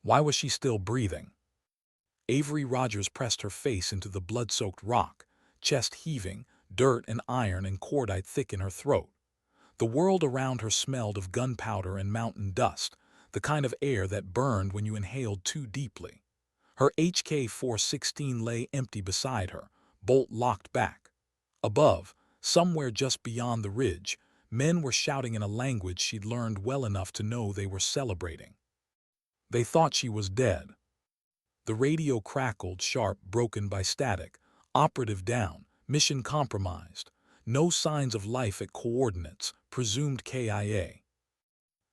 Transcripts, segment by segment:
Why was she still breathing? Avery Rogers pressed her face into the blood-soaked rock, chest heaving, dirt and iron and cordite thick in her throat. The world around her smelled of gunpowder and mountain dust, the kind of air that burned when you inhaled too deeply. Her HK-416 lay empty beside her, bolt locked back. Above, somewhere just beyond the ridge, men were shouting in a language she'd learned well enough to know they were celebrating. They thought she was dead. The radio crackled, sharp, broken by static. Operative down, mission compromised. No signs of life at coordinates, presumed KIA.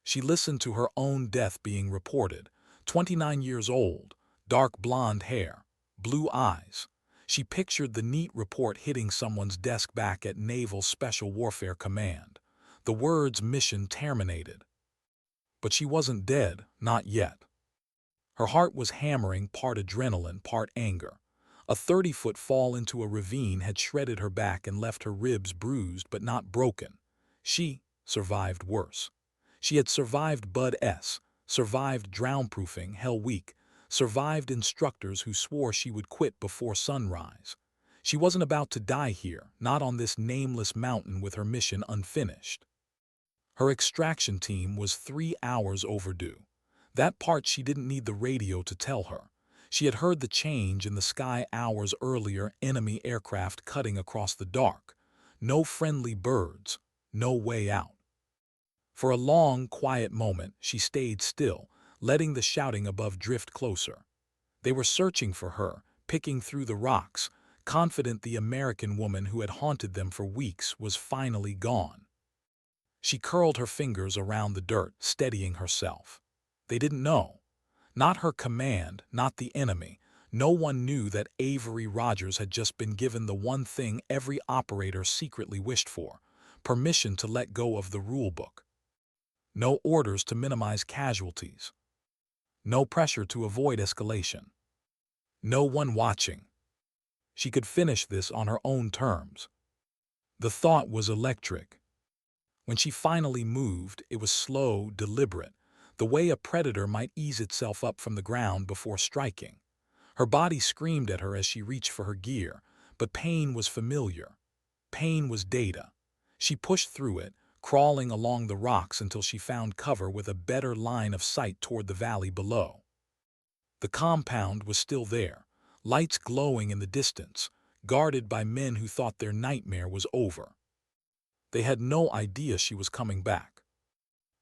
She listened to her own death being reported. 29 years old, dark blonde hair, blue eyes. She pictured the neat report hitting someone's desk back at Naval Special Warfare Command. The words mission terminated. But she wasn't dead, not yet. Her heart was hammering, part adrenaline, part anger. A 30-foot fall into a ravine had shredded her back and left her ribs bruised but not broken. She survived worse. She had survived Bud S., survived drown-proofing, Hell Week, survived instructors who swore she would quit before sunrise. She wasn't about to die here, not on this nameless mountain with her mission unfinished. Her extraction team was 3 hours overdue. That part she didn't need the radio to tell her. She had heard the change in the sky hours earlier, enemy aircraft cutting across the dark. No friendly birds, no way out. For a long, quiet moment, she stayed still, letting the shouting above drift closer. They were searching for her, picking through the rocks, confident the American woman who had haunted them for weeks was finally gone. She curled her fingers around the dirt, steadying herself. They didn't know. Not her command, not the enemy. No one knew that Avery Rogers had just been given the one thing every operator secretly wished for: permission to let go of the rulebook. No orders to minimize casualties. No pressure to avoid escalation. No one watching. She could finish this on her own terms. The thought was electric. When she finally moved, it was slow, deliberate, the way a predator might ease itself up from the ground before striking. Her body screamed at her as she reached for her gear, but pain was familiar. Pain was data. She pushed through it, crawling along the rocks until she found cover with a better line of sight toward the valley below. The compound was still there, lights glowing in the distance, guarded by men who thought their nightmare was over. They had no idea she was coming back.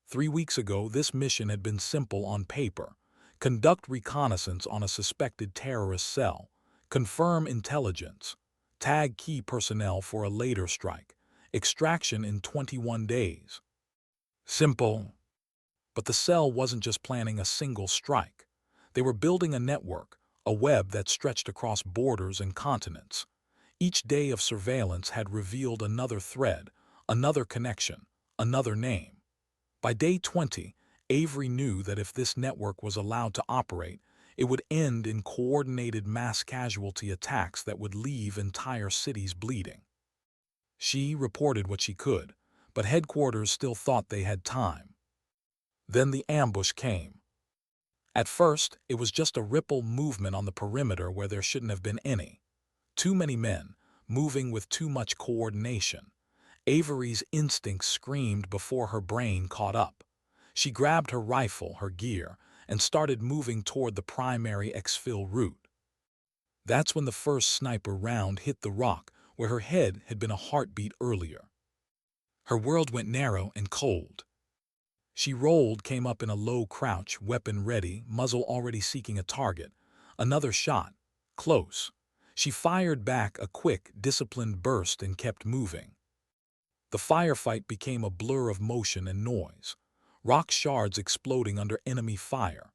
3 weeks ago, this mission had been simple on paper: conduct reconnaissance on a suspected terrorist cell, confirm intelligence, tag key personnel for a later strike, extraction in 21 days. Simple. But the cell wasn't just planning a single strike. They were building a network, a web that stretched across borders and continents. Each day of surveillance had revealed another thread, another connection, another name. By day 20, Avery knew that if this network was allowed to operate, it would end in coordinated mass casualty attacks that would leave entire cities bleeding. She reported what she could, but headquarters still thought they had time. Then the ambush came. At first, it was just a ripple movement on the perimeter where there shouldn't have been any. Too many men, moving with too much coordination. Avery's instincts screamed before her brain caught up. She grabbed her rifle, her gear, and started moving toward the primary exfil route. That's when the first sniper round hit the rock where her head had been a heartbeat earlier. Her world went narrow and cold. She rolled, came up in a low crouch, weapon ready, muzzle already seeking a target. Another shot. Close. She fired back, a quick, disciplined burst, and kept moving. The firefight became a blur of motion and noise. Rock shards exploding under enemy fire.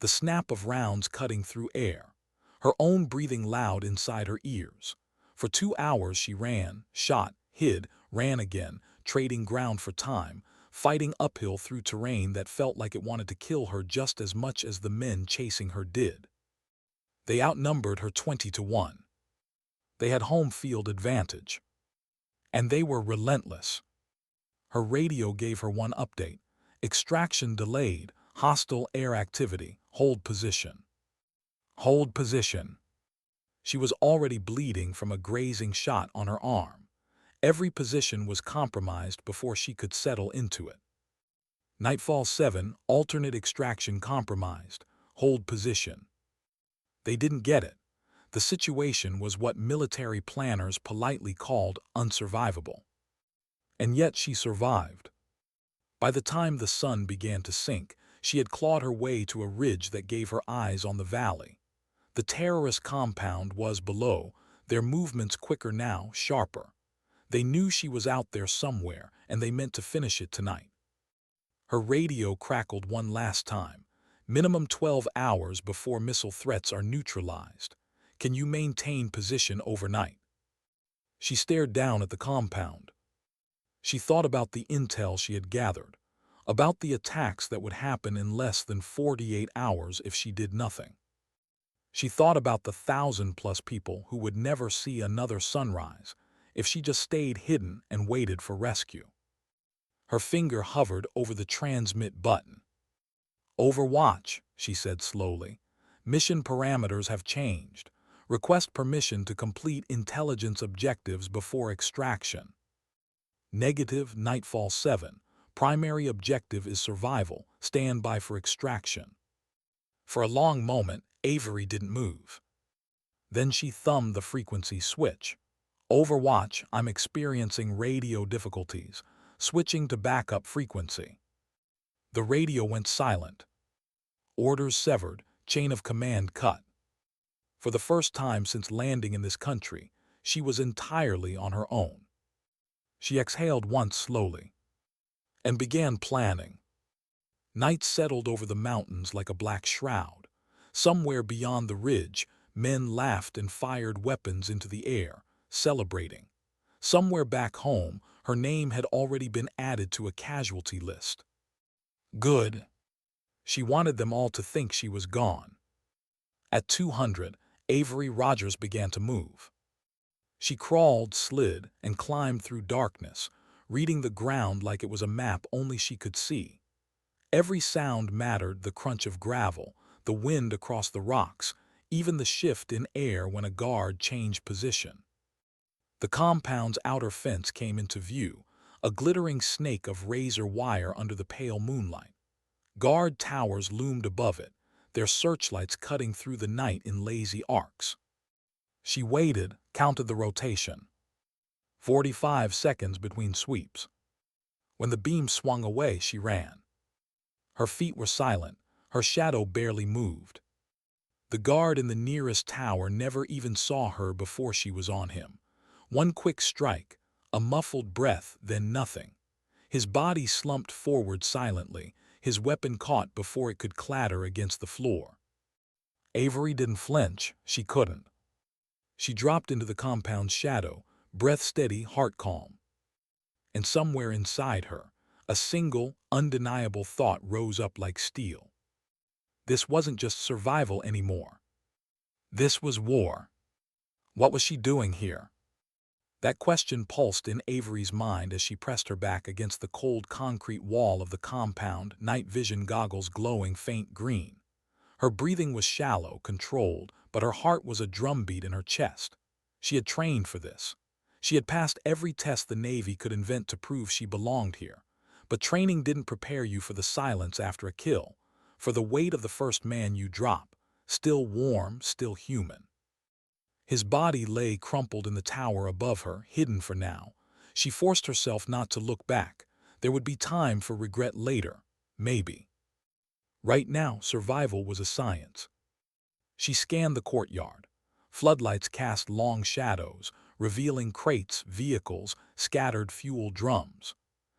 The snap of rounds cutting through air. Her own breathing loud inside her ears. For 2 hours she ran, shot, hid, ran again, trading ground for time, fighting uphill through terrain that felt like it wanted to kill her just as much as the men chasing her did. They outnumbered her 20-1. They had home field advantage. And they were relentless. Her radio gave her one update: extraction delayed, Hostile air activity. Hold position. Hold position. She was already bleeding from a grazing shot on her arm. Every position was compromised before she could settle into it. Nightfall 7, alternate extraction compromised. Hold position. They didn't get it. The situation was what military planners politely called unsurvivable. And yet she survived. By the time the sun began to sink, she had clawed her way to a ridge that gave her eyes on the valley. The terrorist compound was below, their movements quicker now, sharper. They knew she was out there somewhere, and they meant to finish it tonight. Her radio crackled one last time. Minimum 12 hours before missile threats are neutralized. Can you maintain position overnight? She stared down at the compound. She thought about the intel she had gathered, about the attacks that would happen in less than 48 hours if she did nothing. She thought about the 1,000+ people who would never see another sunrise if she just stayed hidden and waited for rescue. Her finger hovered over the transmit button. Overwatch, she said slowly. Mission parameters have changed. Request permission to complete intelligence objectives before extraction. Negative. Nightfall 7. Primary objective is survival. Stand by for extraction. For a long moment, Avery didn't move. Then she thumbed the frequency switch. Overwatch, I'm experiencing radio difficulties. Switching to backup frequency. The radio went silent. Orders severed, chain of command cut. For the first time since landing in this country, she was entirely on her own. She exhaled once slowly and began planning. Night settled over the mountains like a black shroud. Somewhere beyond the ridge, men laughed and fired weapons into the air, celebrating. Somewhere back home, her name had already been added to a casualty list. Good. She wanted them all to think she was gone. At 200, Avery Rogers began to move. She crawled, slid, and climbed through darkness, reading the ground like it was a map only she could see. Every sound mattered: the crunch of gravel, the wind across the rocks, even the shift in air when a guard changed position. The compound's outer fence came into view, a glittering snake of razor wire under the pale moonlight. Guard towers loomed above it, their searchlights cutting through the night in lazy arcs. She waited, counted the rotation. 45 seconds between sweeps. When the beam swung away, she ran. Her feet were silent, her shadow barely moved. The guard in the nearest tower never even saw her before she was on him. One quick strike, a muffled breath, then nothing. His body slumped forward silently, his weapon caught before it could clatter against the floor. Avery didn't flinch. She couldn't. She dropped into the compound's shadow, breath steady, heart calm. And somewhere inside her, a single, undeniable thought rose up like steel. This wasn't just survival anymore. This was war. What was she doing here? That question pulsed in Avery's mind as she pressed her back against the cold concrete wall of the compound, night vision goggles glowing faint green. Her breathing was shallow, controlled, but her heart was a drumbeat in her chest. She had trained for this. She had passed every test the Navy could invent to prove she belonged here. But training didn't prepare you for the silence after a kill, for the weight of the first man you drop, still warm, still human. His body lay crumpled in the tower above her, hidden for now. She forced herself not to look back. There would be time for regret later, maybe. Right now, survival was a science. She scanned the courtyard. Floodlights cast long shadows, revealing crates, vehicles, scattered fuel drums.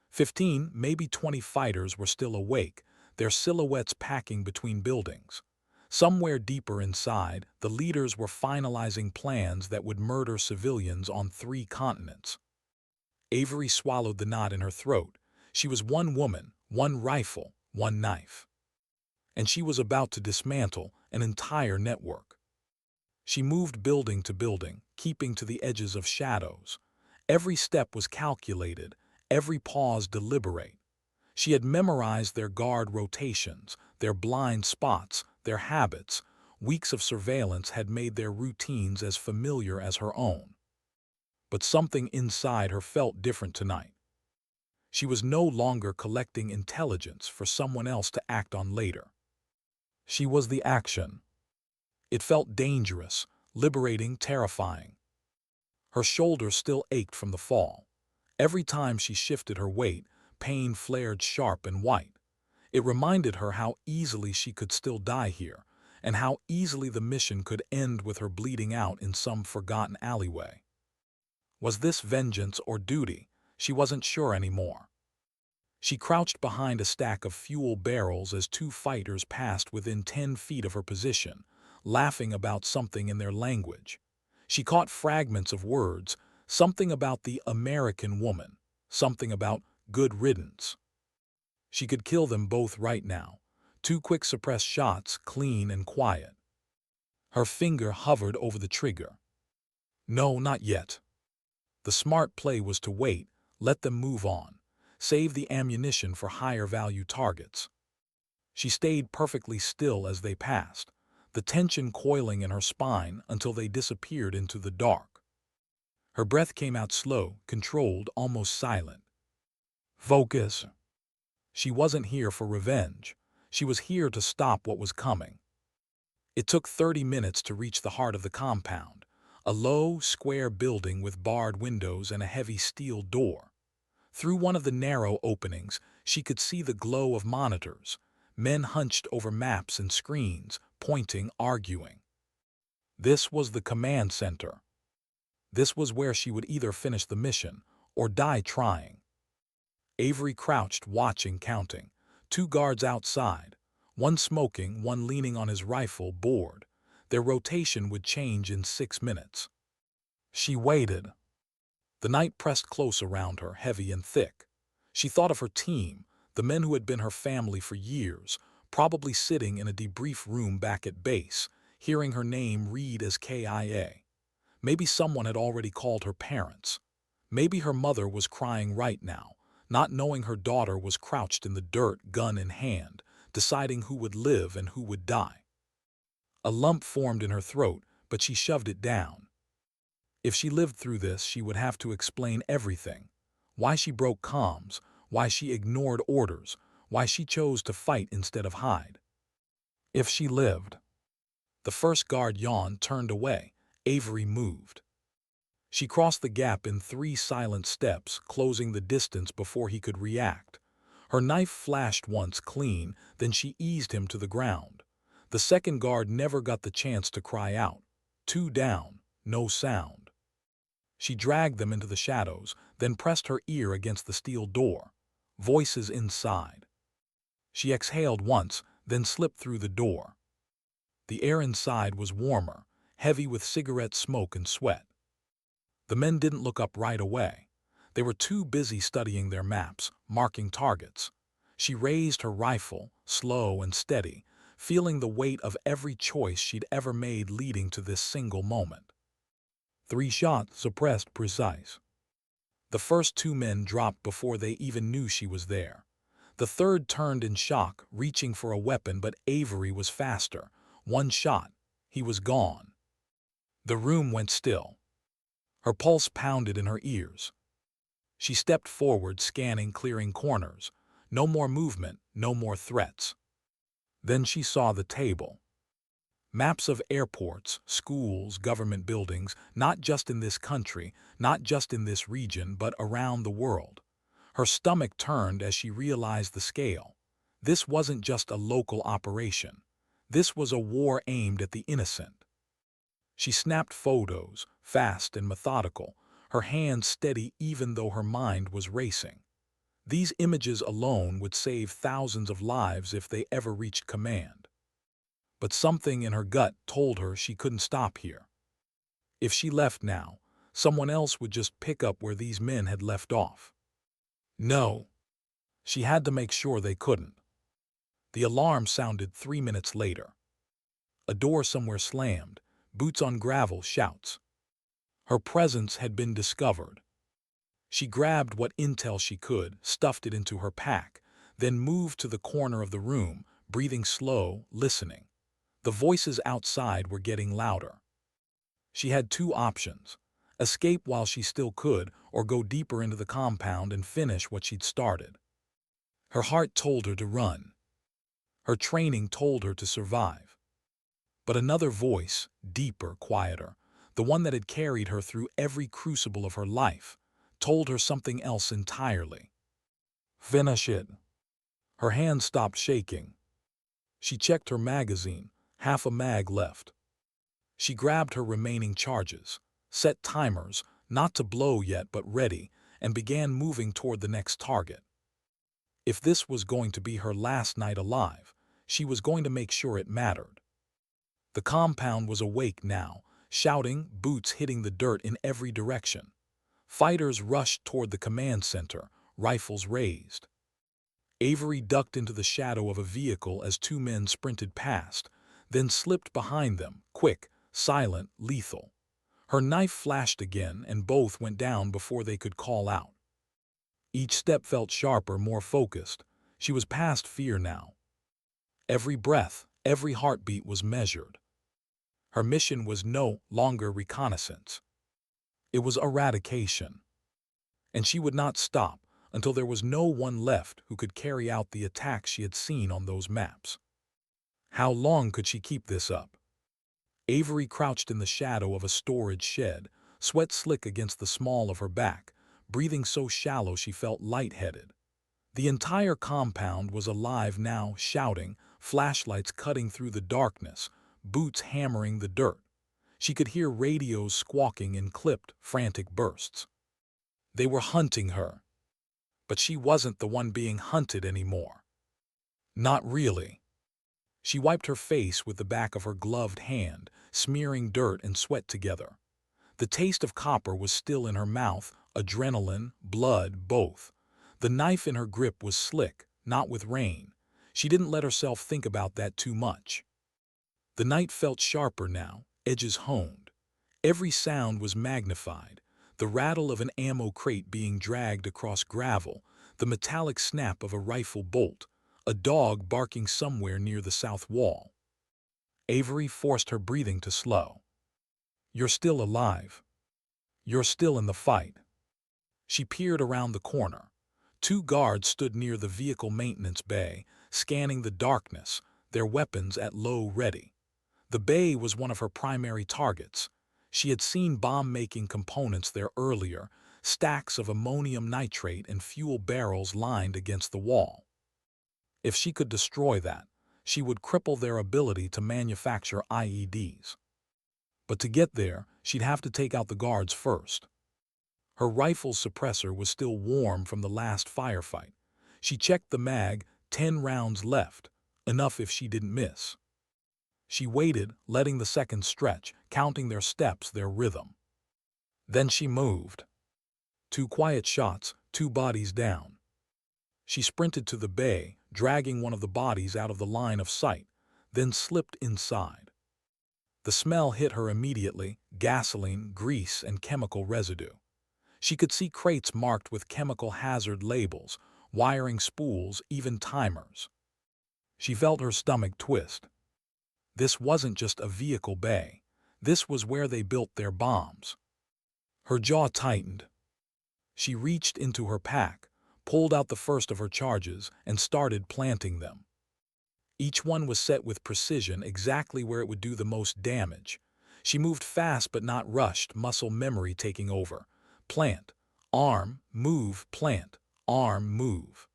15, maybe 20 fighters were still awake, their silhouettes packing between buildings. Somewhere deeper inside, the leaders were finalizing plans that would murder civilians on 3 continents. Avery swallowed the knot in her throat. She was one woman, one rifle, one knife. And she was about to dismantle an entire network. She moved building to building, keeping to the edges of shadows. Every step was calculated, every pause deliberate. She had memorized their guard rotations, their blind spots, their habits. Weeks of surveillance had made their routines as familiar as her own. But something inside her felt different tonight. She was no longer collecting intelligence for someone else to act on later. She was the action. It felt dangerous, liberating, terrifying. Her shoulders still ached from the fall. Every time she shifted her weight, pain flared sharp and white. It reminded her how easily she could still die here, and how easily the mission could end with her bleeding out in some forgotten alleyway. Was this vengeance or duty? She wasn't sure anymore. She crouched behind a stack of fuel barrels as two fighters passed within 10 feet of her position, laughing about something in their language. She caught fragments of words, something about the American woman, something about good riddance. She could kill them both right now. Two quick suppressed shots, clean and quiet. Her finger hovered over the trigger. No, not yet. The smart play was to wait, let them move on, save the ammunition for higher value targets. She stayed perfectly still as they passed, the tension coiling in her spine until they disappeared into the dark. Her breath came out slow, controlled, almost silent. Focus. She wasn't here for revenge. She was here to stop what was coming. It took 30 minutes to reach the heart of the compound, a low, square building with barred windows and a heavy steel door. Through one of the narrow openings, she could see the glow of monitors, men hunched over maps and screens, pointing, arguing. This was the command center. This was where she would either finish the mission or die trying. Avery crouched, watching, counting. Two guards outside, one smoking, one leaning on his rifle, bored. Their rotation would change in 6 minutes. She waited. The night pressed close around her, heavy and thick. She thought of her team, the men who had been her family for years, probably sitting in a debrief room back at base, hearing her name read as KIA. Maybe someone had already called her parents. Maybe her mother was crying right now, not knowing her daughter was crouched in the dirt, gun in hand, deciding who would live and who would die. A lump formed in her throat, but she shoved it down. If she lived through this, she would have to explain everything. Why she broke comms, why she ignored orders, why she chose to fight instead of hide. If she lived. The first guard yawned, turned away. Avery moved. She crossed the gap in 3 silent steps, closing the distance before he could react. Her knife flashed once clean, then she eased him to the ground. The second guard never got the chance to cry out. 2 down, no sound. She dragged them into the shadows, then pressed her ear against the steel door. Voices inside. She exhaled once, then slipped through the door. The air inside was warmer, heavy with cigarette smoke and sweat. The men didn't look up right away. They were too busy studying their maps, marking targets. She raised her rifle, slow and steady, feeling the weight of every choice she'd ever made leading to this single moment. 3 shots, suppressed, precise. The first 2 men dropped before they even knew she was there. The third turned in shock, reaching for a weapon, but Avery was faster. 1 shot. He was gone. The room went still. Her pulse pounded in her ears. She stepped forward, scanning, clearing corners. No more movement, no more threats. Then she saw the table. Maps of airports, schools, government buildings, not just in this country, not just in this region, but around the world. Her stomach turned as she realized the scale. This wasn't just a local operation. This was a war aimed at the innocent. She snapped photos, fast and methodical, her hands steady even though her mind was racing. These images alone would save thousands of lives if they ever reached command. But something in her gut told her she couldn't stop here. If she left now, someone else would just pick up where these men had left off. No. She had to make sure they couldn't. The alarm sounded 3 minutes later. A door somewhere slammed, boots on gravel, shouts. Her presence had been discovered. She grabbed what intel she could, stuffed it into her pack, then moved to the corner of the room, breathing slow, listening. The voices outside were getting louder. She had two options: escape while she still could, or go deeper into the compound and finish what she'd started. Her heart told her to run. Her training told her to survive. But another voice, deeper, quieter, the one that had carried her through every crucible of her life, told her something else entirely. Finish it. Her hand stopped shaking. She checked her magazine, half a mag left. She grabbed her remaining charges, set timers, not to blow yet but ready, and began moving toward the next target. If this was going to be her last night alive, she was going to make sure it mattered. The compound was awake now, shouting, boots hitting the dirt in every direction. Fighters rushed toward the command center, rifles raised. Avery ducked into the shadow of a vehicle as two men sprinted past, then slipped behind them, quick, silent, lethal. Her knife flashed again, and both went down before they could call out. Each step felt sharper, more focused. She was past fear now. Every breath, every heartbeat was measured. Her mission was no longer reconnaissance. It was eradication. And she would not stop until there was no one left who could carry out the attacks she had seen on those maps. How long could she keep this up? Avery crouched in the shadow of a storage shed, sweat slick against the small of her back, breathing so shallow she felt lightheaded. The entire compound was alive now, shouting, flashlights cutting through the darkness, boots hammering the dirt. She could hear radios squawking in clipped, frantic bursts. They were hunting her. But she wasn't the one being hunted anymore. Not really. She wiped her face with the back of her gloved hand, smearing dirt and sweat together. The taste of copper was still in her mouth, adrenaline, blood, both. The knife in her grip was slick, not with rain. She didn't let herself think about that too much. The night felt sharper now, edges honed. Every sound was magnified. The rattle of an ammo crate being dragged across gravel, the metallic snap of a rifle bolt, a dog barking somewhere near the south wall. Avery forced her breathing to slow. You're still alive. You're still in the fight. She peered around the corner. Two guards stood near the vehicle maintenance bay, scanning the darkness, their weapons at low ready. The bay was one of her primary targets. She had seen bomb-making components there earlier, stacks of ammonium nitrate and fuel barrels lined against the wall. If she could destroy that, she would cripple their ability to manufacture IEDs. But to get there, she'd have to take out the guards first. Her rifle's suppressor was still warm from the last firefight. She checked the mag, 10 rounds left, enough if she didn't miss. She waited, letting the seconds stretch, counting their steps, their rhythm. Then she moved. 2 quiet shots, 2 bodies down. She sprinted to the bay, dragging one of the bodies out of the line of sight, then slipped inside. The smell hit her immediately: gasoline, grease, and chemical residue. She could see crates marked with chemical hazard labels, wiring spools, even timers. She felt her stomach twist. This wasn't just a vehicle bay. This was where they built their bombs. Her jaw tightened. She reached into her pack, pulled out the first of her charges, and started planting them. Each one was set with precision, exactly where it would do the most damage. She moved fast but not rushed, muscle memory taking over. Plant, arm, move, plant, arm, move.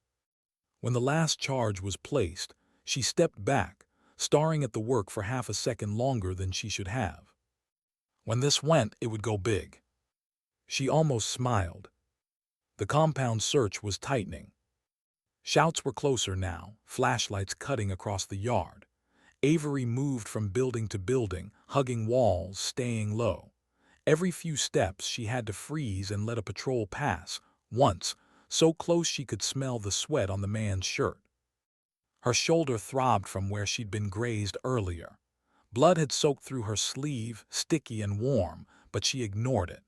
When the last charge was placed, she stepped back, staring at the work for half a second longer than she should have. When this went, it would go big. She almost smiled. The compound search was tightening. Shouts were closer now, flashlights cutting across the yard. Avery moved from building to building, hugging walls, staying low. Every few steps she had to freeze and let a patrol pass, once, so close she could smell the sweat on the man's shirt. Her shoulder throbbed from where she'd been grazed earlier. Blood had soaked through her sleeve, sticky and warm, but she ignored it.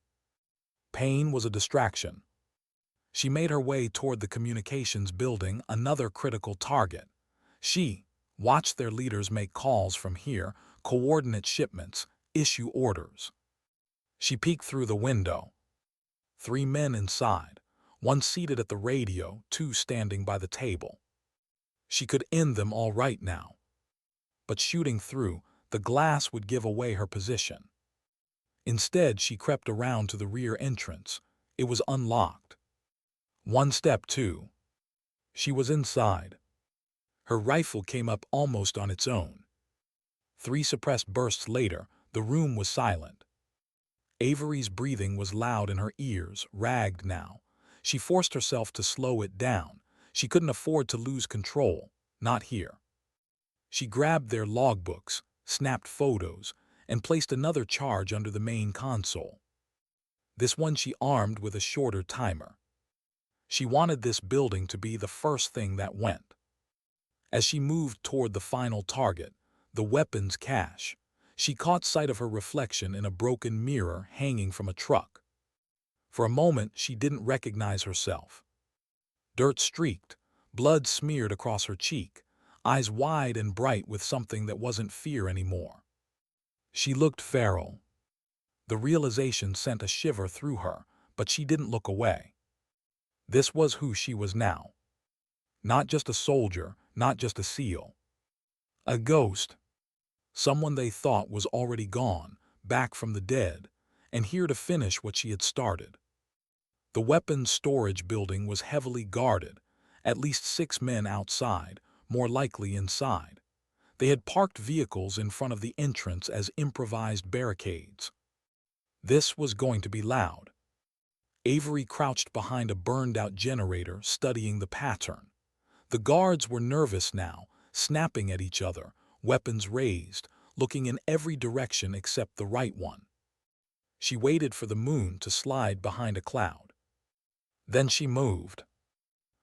Pain was a distraction. She made her way toward the communications building, another critical target. She watched their leaders make calls from here, coordinate shipments, issue orders. She peeked through the window. 3 men inside, one seated at the radio, 2 standing by the table. She could end them all right now. But shooting through, the glass would give away her position. Instead, she crept around to the rear entrance. It was unlocked. 1 step, 2. She was inside. Her rifle came up almost on its own. 3 suppressed bursts later, the room was silent. Avery's breathing was loud in her ears, ragged now. She forced herself to slow it down. She couldn't afford to lose control, not here. She grabbed their logbooks, snapped photos, and placed another charge under the main console. This one she armed with a shorter timer. She wanted this building to be the first thing that went. As she moved toward the final target, the weapons cache, she caught sight of her reflection in a broken mirror hanging from a truck. For a moment, she didn't recognize herself. Dirt streaked, blood smeared across her cheek, eyes wide and bright with something that wasn't fear anymore. She looked feral. The realization sent a shiver through her, but she didn't look away. This was who she was now. Not just a soldier, not just a SEAL. A ghost. Someone they thought was already gone, back from the dead, and here to finish what she had started. The weapons storage building was heavily guarded, at least 6 men outside, more likely inside. They had parked vehicles in front of the entrance as improvised barricades. This was going to be loud. Avery crouched behind a burned-out generator, studying the pattern. The guards were nervous now, snapping at each other, weapons raised, looking in every direction except the right one. She waited for the moon to slide behind a cloud. Then she moved.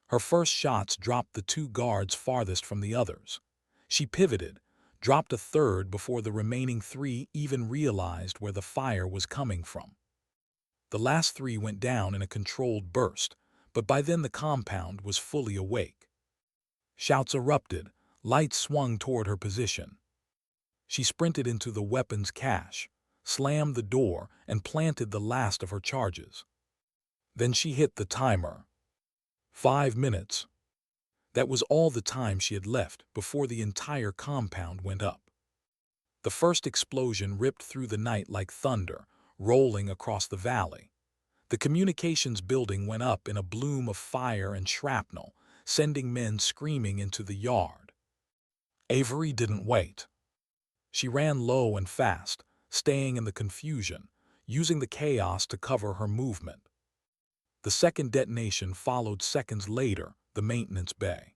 Her first shots dropped the 2 guards farthest from the others. She pivoted, dropped a third before the remaining 3 even realized where the fire was coming from. The last 3 went down in a controlled burst, but by then the compound was fully awake. Shouts erupted, lights swung toward her position. She sprinted into the weapons cache, slammed the door, and planted the last of her charges. Then she hit the timer. 5 minutes. That was all the time she had left before the entire compound went up. The first explosion ripped through the night like thunder, rolling across the valley. The communications building went up in a bloom of fire and shrapnel, sending men screaming into the yard. Avery didn't wait. She ran low and fast, staying in the confusion, using the chaos to cover her movement. The second detonation followed seconds later, the maintenance bay.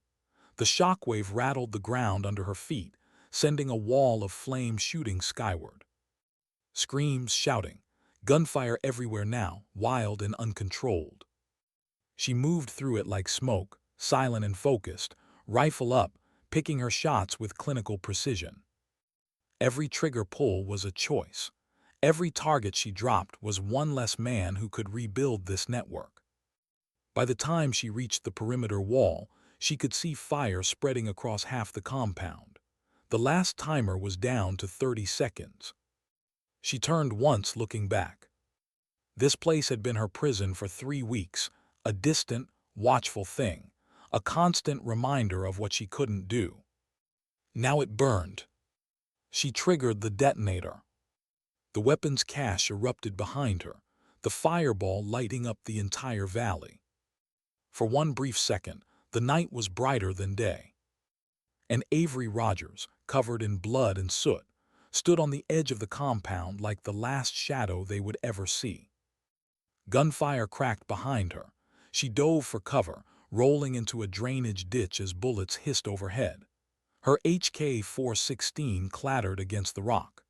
The shockwave rattled the ground under her feet, sending a wall of flame shooting skyward. Screams, shouting, gunfire everywhere now, wild and uncontrolled. She moved through it like smoke, silent and focused, rifle up, picking her shots with clinical precision. Every trigger pull was a choice. Every target she dropped was one less man who could rebuild this network. By the time she reached the perimeter wall, she could see fire spreading across half the compound. The last timer was down to 30 seconds. She turned once, looking back. This place had been her prison for 3 weeks, a distant, watchful thing, a constant reminder of what she couldn't do. Now it burned. She triggered the detonator. The weapons cache erupted behind her, the fireball lighting up the entire valley. For one brief second, the night was brighter than day. And Avery Rogers, covered in blood and soot, stood on the edge of the compound like the last shadow they would ever see. Gunfire cracked behind her. She dove for cover, rolling into a drainage ditch as bullets hissed overhead. Her HK-416 clattered against the rock.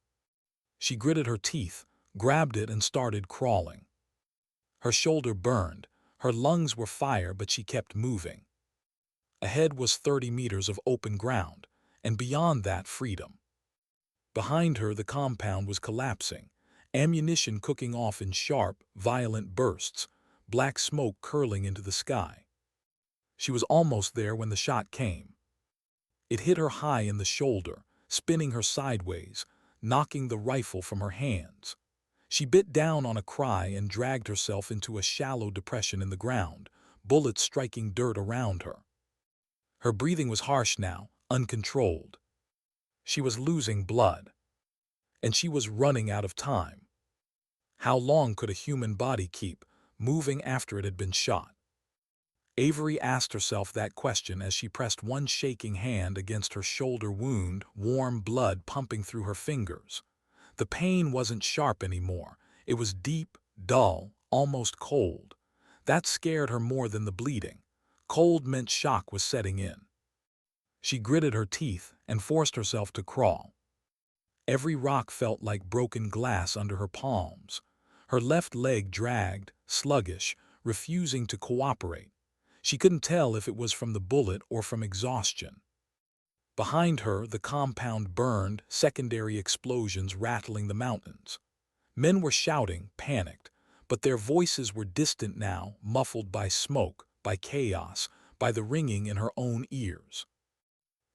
She gritted her teeth, grabbed it, and started crawling. Her shoulder burned, her lungs were fire, but she kept moving. Ahead was 30 meters of open ground, and beyond that, freedom. Behind her, the compound was collapsing, ammunition cooking off in sharp, violent bursts, black smoke curling into the sky. She was almost there when the shot came. It hit her high in the shoulder, spinning her sideways, knocking the rifle from her hands. She bit down on a cry and dragged herself into a shallow depression in the ground, bullets striking dirt around her. Her breathing was harsh now, uncontrolled. She was losing blood. And she was running out of time. How long could a human body keep moving after it had been shot? Avery asked herself that question as she pressed one shaking hand against her shoulder wound, warm blood pumping through her fingers. The pain wasn't sharp anymore. It was deep, dull, almost cold. That scared her more than the bleeding. Cold meant shock was setting in. She gritted her teeth and forced herself to crawl. Every rock felt like broken glass under her palms. Her left leg dragged, sluggish, refusing to cooperate. She couldn't tell if it was from the bullet or from exhaustion. Behind her, the compound burned, secondary explosions rattling the mountains. Men were shouting, panicked, but their voices were distant now, muffled by smoke, by chaos, by the ringing in her own ears.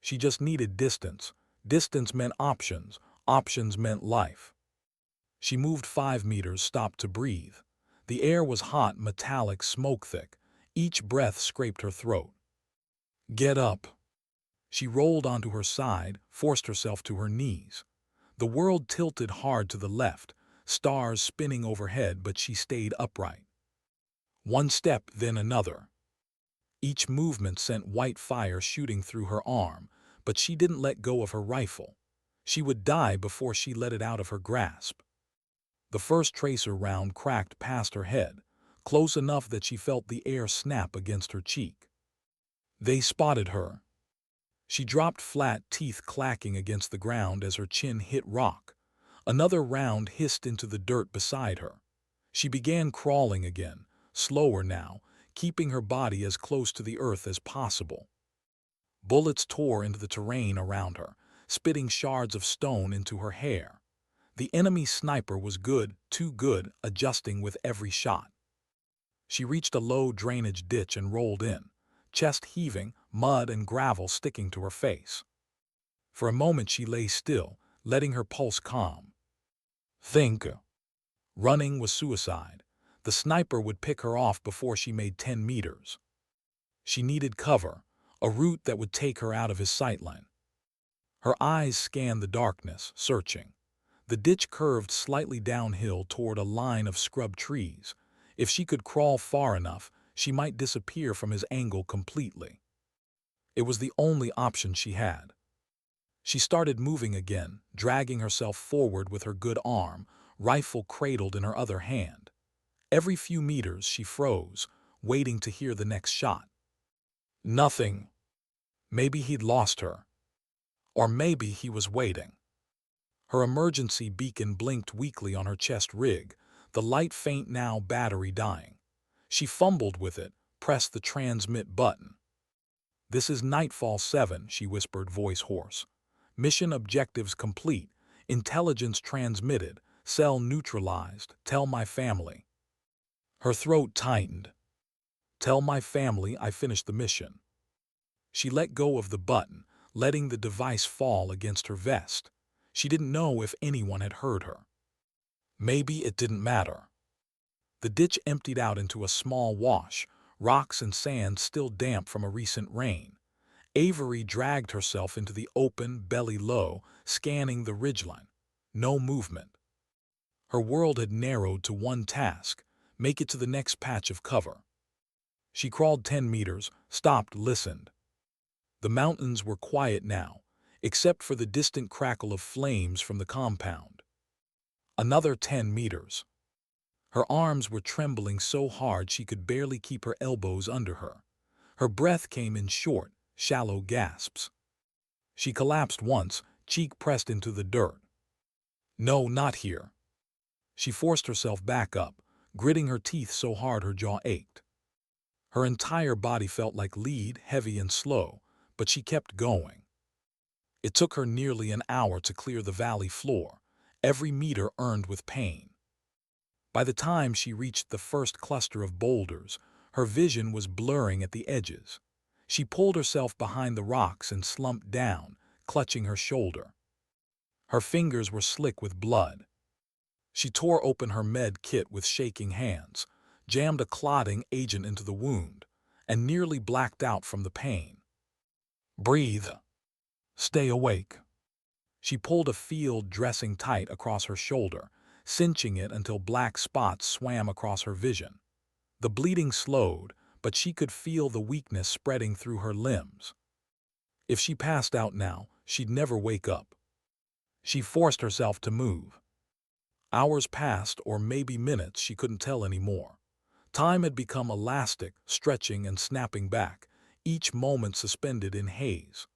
She just needed distance. Distance meant options. Options meant life. She moved 5 meters, stopped to breathe. The air was hot, metallic, smoke-thick. Each breath scraped her throat. Get up. She rolled onto her side, forced herself to her knees. The world tilted hard to the left, stars spinning overhead, but she stayed upright. One step, then another. Each movement sent white fire shooting through her arm, but she didn't let go of her rifle. She would die before she let it out of her grasp. The first tracer round cracked past her head, close enough that she felt the air snap against her cheek. They spotted her. She dropped flat, teeth clacking against the ground as her chin hit rock. Another round hissed into the dirt beside her. She began crawling again, slower now, keeping her body as close to the earth as possible. Bullets tore into the terrain around her, spitting shards of stone into her hair. The enemy sniper was good, too good, adjusting with every shot. She reached a low drainage ditch and rolled in, chest heaving, mud and gravel sticking to her face. For a moment she lay still, letting her pulse calm. Think. Running was suicide. The sniper would pick her off before she made 10 meters. She needed cover, a route that would take her out of his sightline. Her eyes scanned the darkness, searching. The ditch curved slightly downhill toward a line of scrub trees. If she could crawl far enough, she might disappear from his angle completely. It was the only option she had. She started moving again, dragging herself forward with her good arm, rifle cradled in her other hand. Every few meters she froze, waiting to hear the next shot. Nothing. Maybe he'd lost her. Or maybe he was waiting. Her emergency beacon blinked weakly on her chest rig, the light faint now, battery dying. She fumbled with it, pressed the transmit button. "This is Nightfall 7, she whispered, voice hoarse. "Mission objectives complete, intelligence transmitted, cell neutralized, tell my family." Her throat tightened. "Tell my family I finished the mission." She let go of the button, letting the device fall against her vest. She didn't know if anyone had heard her. Maybe it didn't matter. The ditch emptied out into a small wash, rocks and sand still damp from a recent rain. Avery dragged herself into the open, belly low, scanning the ridgeline. No movement. Her world had narrowed to one task: make it to the next patch of cover. She crawled 10 meters, stopped, listened. The mountains were quiet now, except for the distant crackle of flames from the compound. Another 10 meters. Her arms were trembling so hard she could barely keep her elbows under her. Her breath came in short, shallow gasps. She collapsed once, cheek pressed into the dirt. No, not here. She forced herself back up, gritting her teeth so hard her jaw ached. Her entire body felt like lead, heavy and slow, but she kept going. It took her nearly an hour to clear the valley floor, every meter earned with pain. By the time she reached the first cluster of boulders, her vision was blurring at the edges. She pulled herself behind the rocks and slumped down, clutching her shoulder. Her fingers were slick with blood. She tore open her med kit with shaking hands, jammed a clotting agent into the wound, and nearly blacked out from the pain. "Breathe. Stay awake." She pulled a field dressing tight across her shoulder, cinching it until black spots swam across her vision. The bleeding slowed, but she could feel the weakness spreading through her limbs. If she passed out now, she'd never wake up. She forced herself to move. Hours passed, or maybe minutes, she couldn't tell anymore. Time had become elastic, stretching and snapping back, each moment suspended in haze.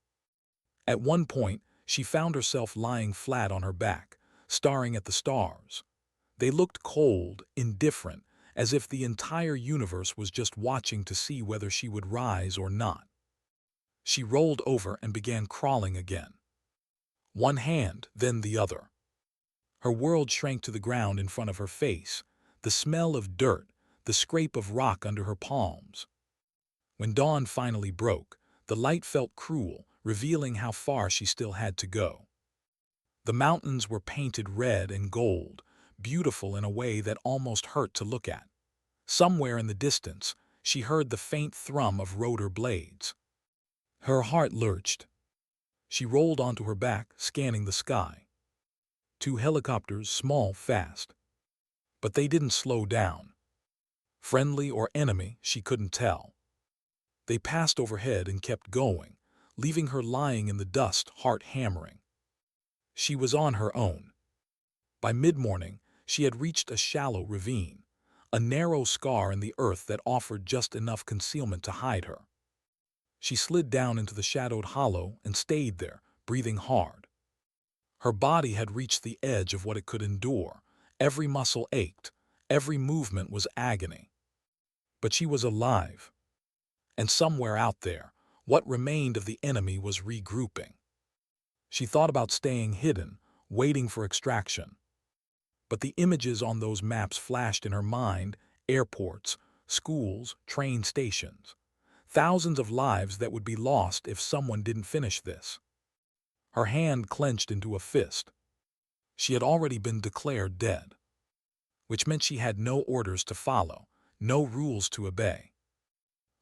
At one point, she found herself lying flat on her back, staring at the stars. They looked cold, indifferent, as if the entire universe was just watching to see whether she would rise or not. She rolled over and began crawling again. One hand, then the other. Her world shrank to the ground in front of her face, the smell of dirt, the scrape of rock under her palms. When dawn finally broke, the light felt cruel, revealing how far she still had to go. The mountains were painted red and gold, beautiful in a way that almost hurt to look at. Somewhere in the distance, she heard the faint thrum of rotor blades. Her heart lurched. She rolled onto her back, scanning the sky. 2 helicopters, small, fast. But they didn't slow down. Friendly or enemy, she couldn't tell. They passed overhead and kept going, leaving her lying in the dust, heart hammering. She was on her own. By mid-morning, she had reached a shallow ravine, a narrow scar in the earth that offered just enough concealment to hide her. She slid down into the shadowed hollow and stayed there, breathing hard. Her body had reached the edge of what it could endure. Every muscle ached, every movement was agony. But she was alive. And somewhere out there, what remained of the enemy was regrouping. She thought about staying hidden, waiting for extraction. But the images on those maps flashed in her mind: airports, schools, train stations. Thousands of lives that would be lost if someone didn't finish this. Her hand clenched into a fist. She had already been declared dead, which meant she had no orders to follow, no rules to obey.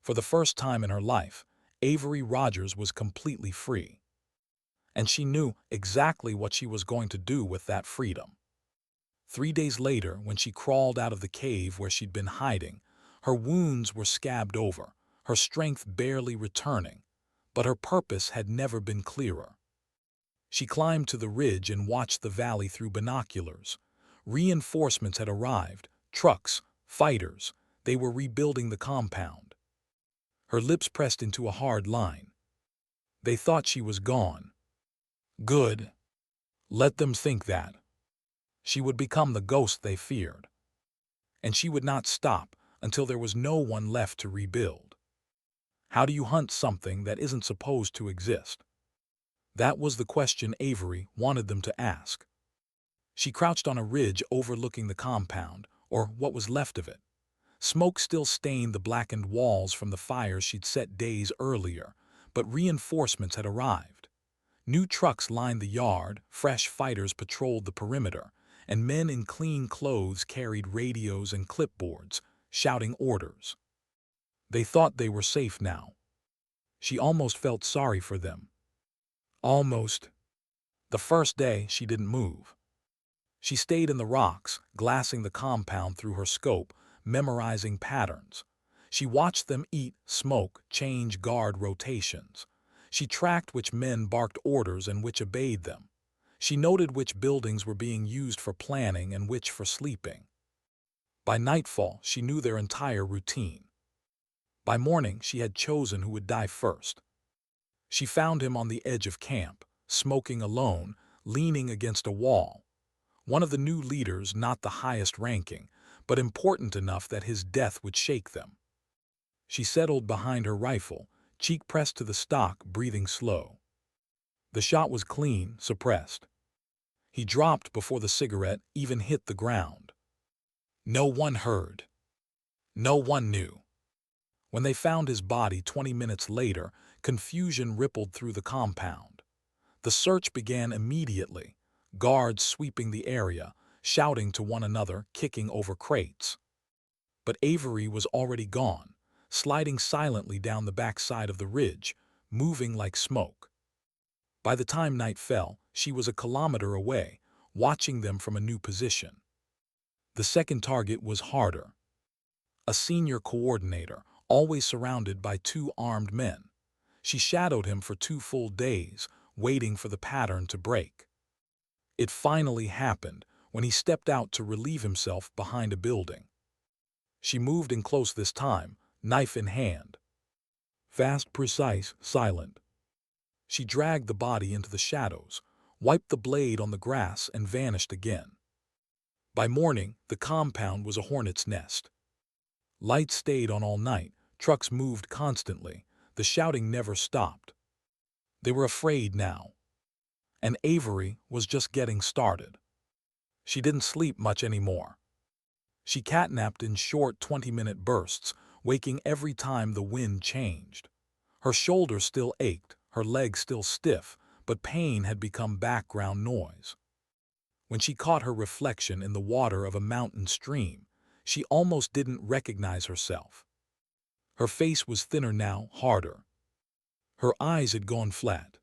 For the first time in her life, Avery Rogers was completely free. And she knew exactly what she was going to do with that freedom. 3 days later, when she crawled out of the cave where she'd been hiding, her wounds were scabbed over, her strength barely returning, but her purpose had never been clearer. She climbed to the ridge and watched the valley through binoculars. Reinforcements had arrived, trucks, fighters. They were rebuilding the compound. Her lips pressed into a hard line. They thought she was gone. Good. Let them think that. She would become the ghost they feared. And she would not stop until there was no one left to rebuild. How do you hunt something that isn't supposed to exist? That was the question Avery wanted them to ask. She crouched on a ridge overlooking the compound, or what was left of it. Smoke still stained the blackened walls from the fires she'd set days earlier, but reinforcements had arrived. New trucks lined the yard, fresh fighters patrolled the perimeter, and men in clean clothes carried radios and clipboards, shouting orders. They thought they were safe now. She almost felt sorry for them. Almost. The first day, she didn't move. She stayed in the rocks, glassing the compound through her scope, memorizing patterns. She watched them eat, smoke, change guard rotations. She tracked which men barked orders and which obeyed them. She noted which buildings were being used for planning and which for sleeping. By nightfall, she knew their entire routine. By morning, she had chosen who would die first. She found him on the edge of camp, smoking alone, leaning against a wall. One of the new leaders, not the highest ranking, but important enough that his death would shake them. She settled behind her rifle, cheek pressed to the stock, breathing slow. The shot was clean, suppressed. He dropped before the cigarette even hit the ground. No one heard. No one knew. When they found his body 20 minutes later, confusion rippled through the compound. The search began immediately, guards sweeping the area, shouting to one another, kicking over crates. But Avery was already gone, sliding silently down the backside of the ridge, moving like smoke. By the time night fell, she was a kilometer away, watching them from a new position. The second target was harder. A senior coordinator, always surrounded by two armed men. She shadowed him for 2 full days, waiting for the pattern to break. It finally happened when he stepped out to relieve himself behind a building. She moved in close this time, knife in hand. Fast, precise, silent. She dragged the body into the shadows, wiped the blade on the grass, and vanished again. By morning, the compound was a hornet's nest. Lights stayed on all night, trucks moved constantly, the shouting never stopped. They were afraid now. And Avery was just getting started. She didn't sleep much anymore. She catnapped in short 20-minute bursts, waking every time the wind changed. Her shoulder still ached, her legs still stiff, but pain had become background noise. When she caught her reflection in the water of a mountain stream, she almost didn't recognize herself. Her face was thinner now, harder. Her eyes had gone flat.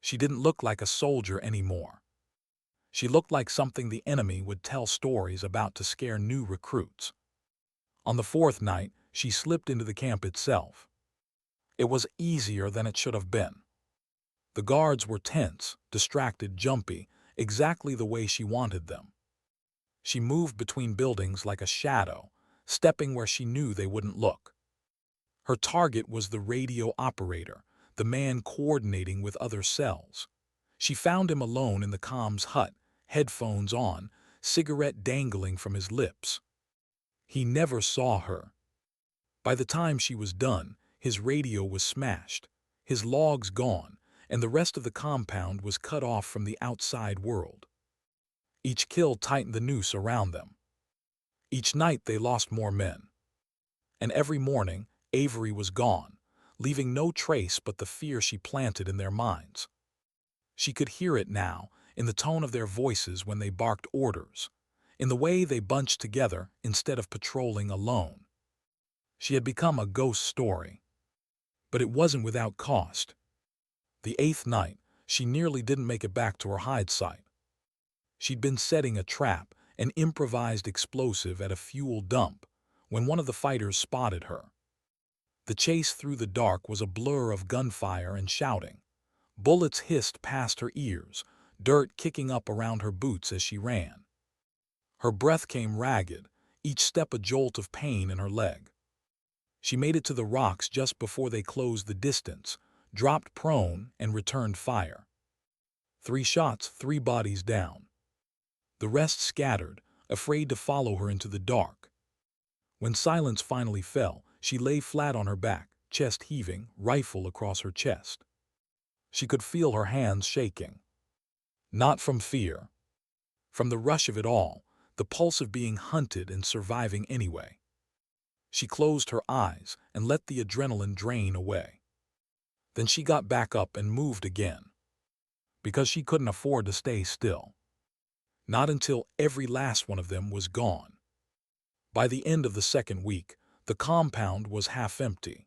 She didn't look like a soldier anymore. She looked like something the enemy would tell stories about to scare new recruits. On the fourth night, she slipped into the camp itself. It was easier than it should have been. The guards were tense, distracted, jumpy, exactly the way she wanted them. She moved between buildings like a shadow, stepping where she knew they wouldn't look. Her target was the radio operator, the man coordinating with other cells. She found him alone in the comms hut, headphones on, cigarette dangling from his lips. He never saw her. By the time she was done, his radio was smashed, his logs gone, and the rest of the compound was cut off from the outside world. Each kill tightened the noose around them. Each night they lost more men. And every morning, Avery was gone, leaving no trace but the fear she planted in their minds. She could hear it now, in the tone of their voices when they barked orders, in the way they bunched together instead of patrolling alone. She had become a ghost story. But it wasn't without cost. The 8th night, she nearly didn't make it back to her hide site. She'd been setting a trap, an improvised explosive at a fuel dump, when one of the fighters spotted her. The chase through the dark was a blur of gunfire and shouting. Bullets hissed past her ears, dirt kicking up around her boots as she ran. Her breath came ragged, each step a jolt of pain in her leg. She made it to the rocks just before they closed the distance, dropped prone, and returned fire. 3 shots, 3 bodies down. The rest scattered, afraid to follow her into the dark. When silence finally fell, she lay flat on her back, chest heaving, rifle across her chest. She could feel her hands shaking. Not from fear. From the rush of it all, the pulse of being hunted and surviving anyway. She closed her eyes and let the adrenaline drain away. Then she got back up and moved again. Because she couldn't afford to stay still. Not until every last one of them was gone. By the end of the 2nd week, the compound was half empty.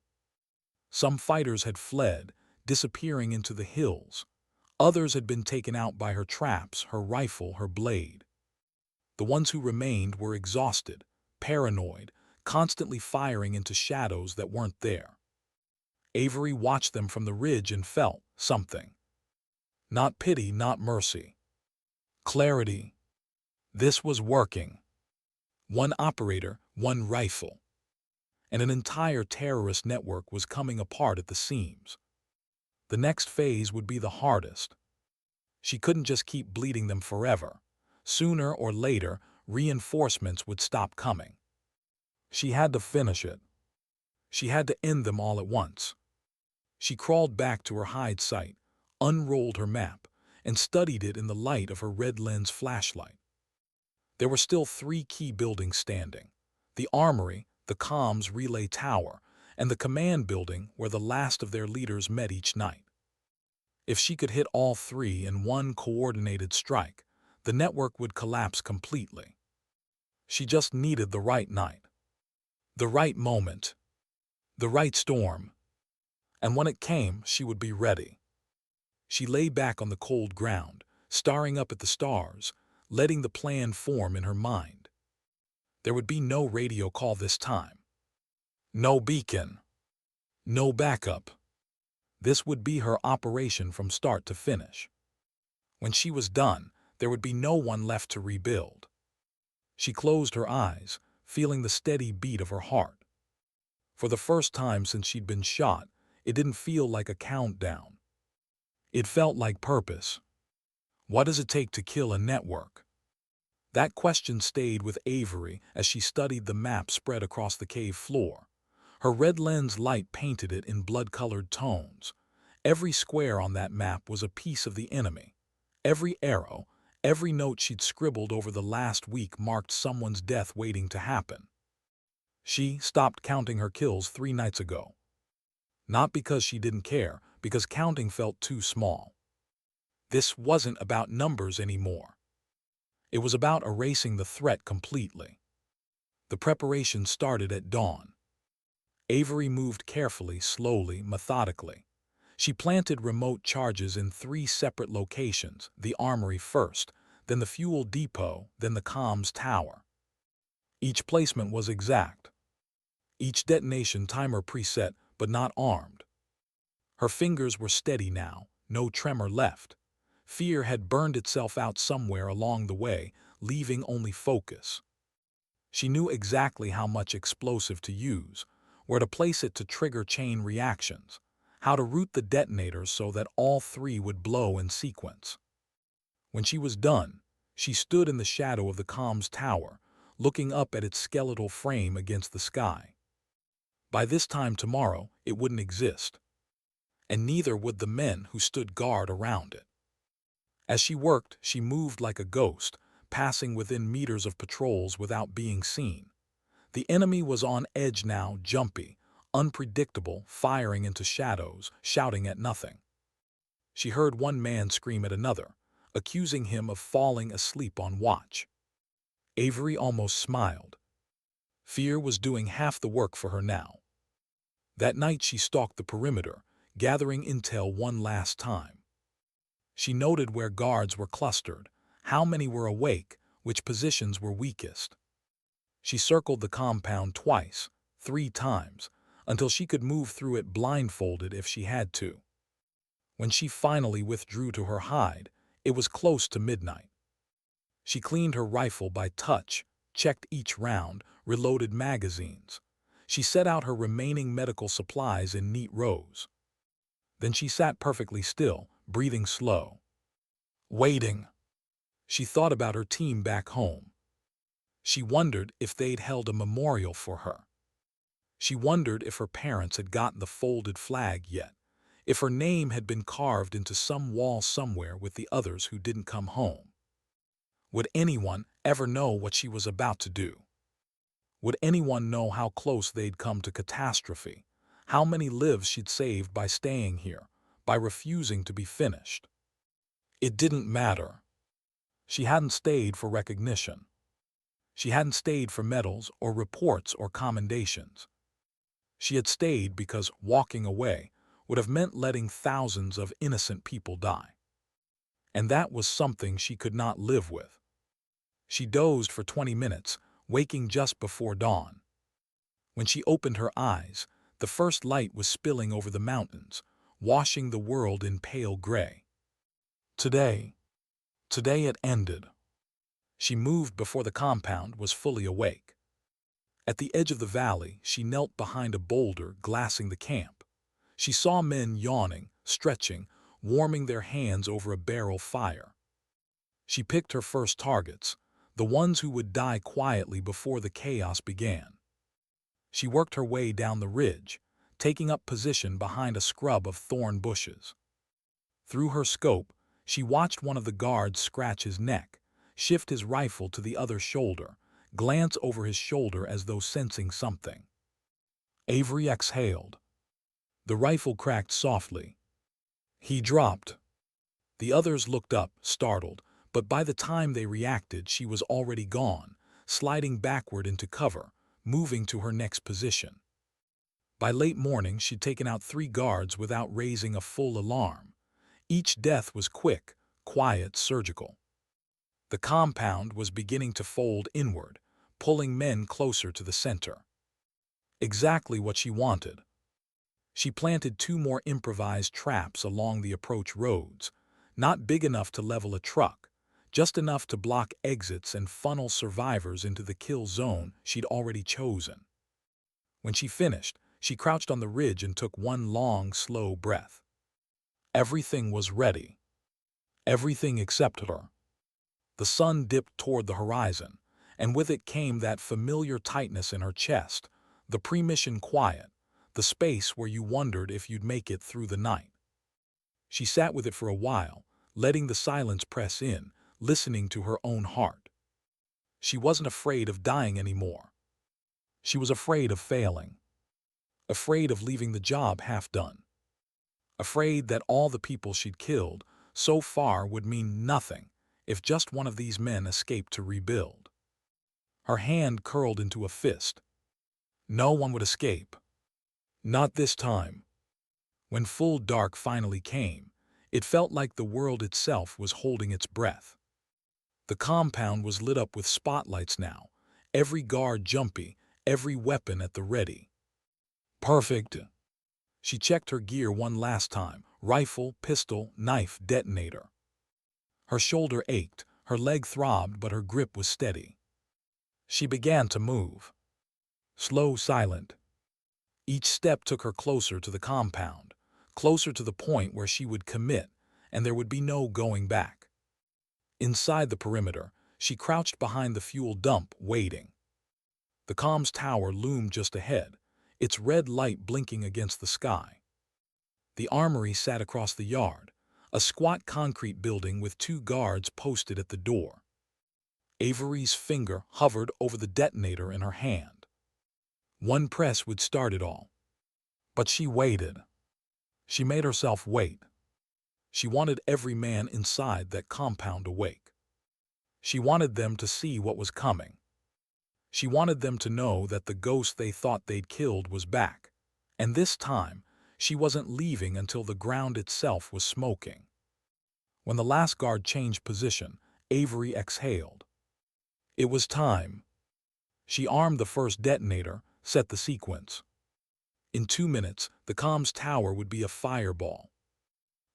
Some fighters had fled, disappearing into the hills. Others had been taken out by her traps, her rifle, her blade. The ones who remained were exhausted, paranoid, constantly firing into shadows that weren't there. Avery watched them from the ridge and felt something. Not pity, not mercy. Clarity. This was working. 1 operator, 1 rifle. And an entire terrorist network was coming apart at the seams. The next phase would be the hardest. She couldn't just keep bleeding them forever. Sooner or later, reinforcements would stop coming. She had to finish it. She had to end them all at once. She crawled back to her hide site, unrolled her map, and studied it in the light of her red lens flashlight. There were still 3 key buildings standing: the armory, the comms relay tower, and the command building where the last of their leaders met each night. If she could hit all 3 in one coordinated strike, the network would collapse completely. She just needed the right night, the right moment, the right storm, and when it came, she would be ready. She lay back on the cold ground, staring up at the stars, letting the plan form in her mind. There would be no radio call this time. No beacon. No backup. This would be her operation from start to finish. When she was done, there would be no one left to rebuild. She closed her eyes, feeling the steady beat of her heart. For the first time since she'd been shot, it didn't feel like a countdown. It felt like purpose. What does it take to kill a network? That question stayed with Avery as she studied the map spread across the cave floor. Her red lens light painted it in blood-colored tones. Every square on that map was a piece of the enemy. Every arrow, every note she'd scribbled over the last week marked someone's death waiting to happen. She stopped counting her kills 3 nights ago. Not because she didn't care, because counting felt too small. This wasn't about numbers anymore. It was about erasing the threat completely. The preparation started at dawn. Avery moved carefully, slowly, methodically. She planted remote charges in 3 separate locations: the armory first, then the fuel depot, then the comms tower. Each placement was exact. Each detonation timer preset, but not armed. Her fingers were steady now, no tremor left. Fear had burned itself out somewhere along the way, leaving only focus. She knew exactly how much explosive to use, where to place it to trigger chain reactions, how to route the detonators so that all 3 would blow in sequence. When she was done, she stood in the shadow of the comms tower, looking up at its skeletal frame against the sky. By this time tomorrow, it wouldn't exist. And neither would the men who stood guard around it. As she worked, she moved like a ghost, passing within meters of patrols without being seen. The enemy was on edge now, jumpy, unpredictable, firing into shadows, shouting at nothing. She heard one man scream at another, accusing him of falling asleep on watch. Avery almost smiled. Fear was doing half the work for her now. That night she stalked the perimeter, gathering intel one last time. She noted where guards were clustered, how many were awake, which positions were weakest. She circled the compound twice, 3 times, until she could move through it blindfolded if she had to. When she finally withdrew to her hide, it was close to midnight. She cleaned her rifle by touch, checked each round, reloaded magazines. She set out her remaining medical supplies in neat rows. Then she sat perfectly still, breathing slow. Waiting. She thought about her team back home. She wondered if they'd held a memorial for her. She wondered if her parents had gotten the folded flag yet, if her name had been carved into some wall somewhere with the others who didn't come home. Would anyone ever know what she was about to do? Would anyone know how close they'd come to catastrophe, how many lives she'd saved by staying here, by refusing to be finished? It didn't matter. She hadn't stayed for recognition. She hadn't stayed for medals or reports or commendations. She had stayed because walking away would have meant letting thousands of innocent people die. And that was something she could not live with. She dozed for 20 minutes, waking just before dawn. When she opened her eyes, the first light was spilling over the mountains, washing the world in pale gray. Today it ended. She moved before the compound was fully awake. At the edge of the valley, she knelt behind a boulder glassing the camp. She saw men yawning, stretching, warming their hands over a barrel fire. She picked her first targets, the ones who would die quietly before the chaos began. She worked her way down the ridge, taking up position behind a scrub of thorn bushes. Through her scope, she watched one of the guards scratch his neck, shift his rifle to the other shoulder, glance over his shoulder as though sensing something. Avery exhaled. The rifle cracked softly. He dropped. The others looked up, startled, but by the time they reacted, she was already gone, sliding backward into cover, moving to her next position. By late morning, she'd taken out 3 guards without raising a full alarm. Each death was quick, quiet, surgical. The compound was beginning to fold inward, pulling men closer to the center. Exactly what she wanted. She planted 2 more improvised traps along the approach roads, not big enough to level a truck, just enough to block exits and funnel survivors into the kill zone she'd already chosen. When she finished, she crouched on the ridge and took one long, slow breath. Everything was ready. Everything except her. The sun dipped toward the horizon, and with it came that familiar tightness in her chest, the pre-mission quiet, the space where you wondered if you'd make it through the night. She sat with it for a while, letting the silence press in, listening to her own heart. She wasn't afraid of dying anymore. She was afraid of failing. Afraid of leaving the job half done. Afraid that all the people she'd killed so far would mean nothing if just one of these men escaped to rebuild. Her hand curled into a fist. No one would escape. Not this time. When full dark finally came, it felt like the world itself was holding its breath. The compound was lit up with spotlights now, every guard jumpy, every weapon at the ready. Perfect. She checked her gear one last time, rifle, pistol, knife, detonator. Her shoulder ached, her leg throbbed, but her grip was steady. She began to move. Slow, silent. Each step took her closer to the compound, closer to the point where she would commit, and there would be no going back. Inside the perimeter, she crouched behind the fuel dump, waiting. The comms tower loomed just ahead, its red light blinking against the sky. The armory sat across the yard, a squat concrete building with 2 guards posted at the door. Avery's finger hovered over the detonator in her hand. One press would start it all. But she waited. She made herself wait. She wanted every man inside that compound awake. She wanted them to see what was coming. She wanted them to know that the ghost they thought they'd killed was back, and this time, she wasn't leaving until the ground itself was smoking. When the last guard changed position, Avery exhaled. It was time. She armed the first detonator, set the sequence. In 2 minutes, the comms tower would be a fireball.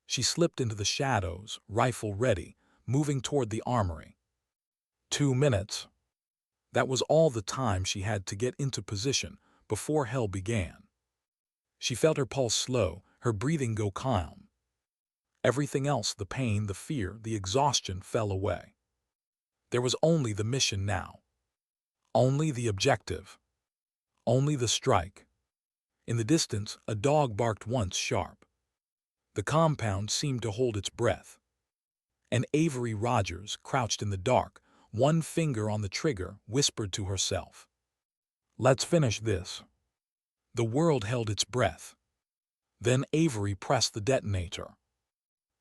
She slipped into the shadows, rifle ready, moving toward the armory. 2 minutes. That was all the time she had to get into position before hell began. She felt her pulse slow, her breathing go calm. Everything else, the pain, the fear, the exhaustion, fell away. There was only the mission now. Only the objective. Only the strike. In the distance, a dog barked once sharp. The compound seemed to hold its breath. And Avery Rogers, crouched in the dark, one finger on the trigger, whispered to herself, "Let's finish this." The world held its breath. Then Avery pressed the detonator.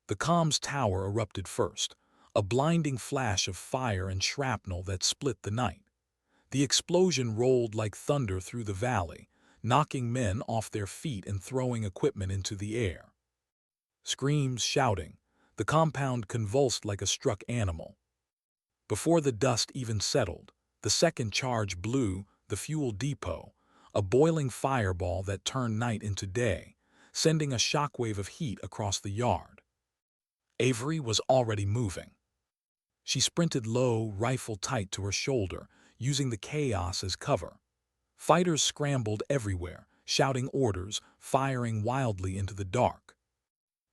The comms tower erupted first, a blinding flash of fire and shrapnel that split the night. The explosion rolled like thunder through the valley, knocking men off their feet and throwing equipment into the air. Screams, shouting, the compound convulsed like a struck animal. Before the dust even settled, the second charge blew the fuel depot, a boiling fireball that turned night into day, sending a shockwave of heat across the yard. Avery was already moving. She sprinted low, rifle tight to her shoulder, using the chaos as cover. Fighters scrambled everywhere, shouting orders, firing wildly into the dark.